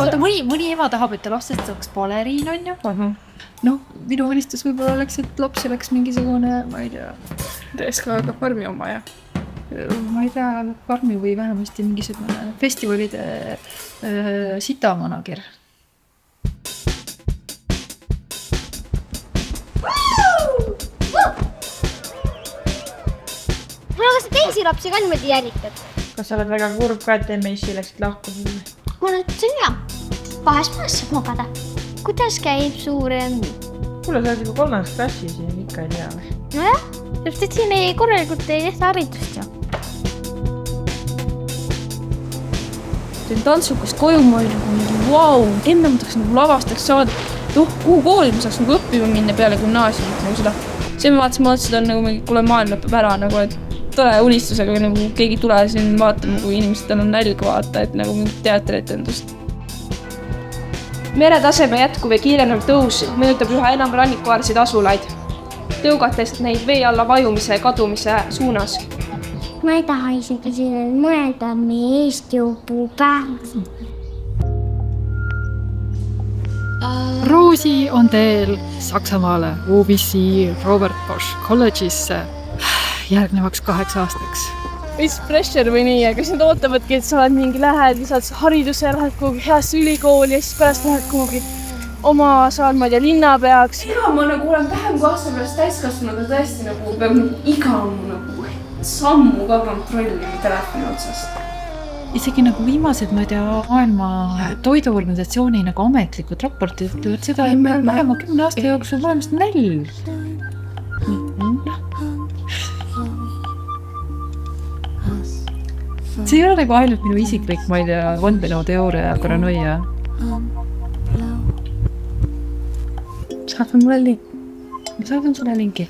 vaata, mõni ema tahab, et ta lastest saaks baleriin, on ju. Noh, minu unistus võib-olla oleks, et laps oleks mingisugune, ma ei tea. TSK aga farmi oma, jah? Ma ei tea, farmi või vähemasti mingisugune festivalide sitamanager. Kas sa teisi lapsi ka niimoodi järitad? Kas sa oled väga kurb ka, et Meissi läksid lahku? Mul ütlesin hea. Kahes maas saab magada. Kuidas käib suur emmi? Kuule, sa oled juba 3. klassis ja ikka ei tea. Nojah, sest et siin korralikult ei tehta haridust ju. Teen tantsukast koju, ma olin nagu, vau, enne ma tahaks nagu lavastaks saada. Kuhu kooli ma saaks nagu õppima minna peale gümnaasiumit nagu seda. See ma vaatasin, et nagu kuule maailm lõpeb ära, nagu et tore unistusega nagu keegi tule siin vaatama, kui inimestel on nälg vaata, et nagu mingit teateretendust. Meretaseme jätkuv ja kiirenev tõus mõjutab üha enam rannikuaarseid asulaid, tõugates neid vee alla vajumise ja kadumise suunas. Ma ei taha isegi siin mõelda meie Eesti õpupäev. Roosi on teel Saksamaale UBC Robert Bosch kolledžisse järgnevaks 8 aastaks. Mis pressure või nii, aga siis nad ootavadki, et sa oled mingi lähed, saad hariduse ja lähed kuhugi heasse ülikooli ja siis pärast lähed kuhugi oma saad, ma ei tea, linnapeaks. Ja ma nagu olen vähem kui aasta pärast täiskasvanud, aga tõesti nagu peab iga nagu sammu ka kontrollima telefoni otsast. Isegi nagu viimased, ma ei tea, maailma toiduorganisatsiooni nagu ametlikud raportid ütlevad seda, et vähema 10 aasta jooksul maailmast nälg. See ei ole nagu ainult minu isiklik, ma ei tea, vandenõuteooria ja paranoia. Saadame mulle linki. Ma saadan sulle linki.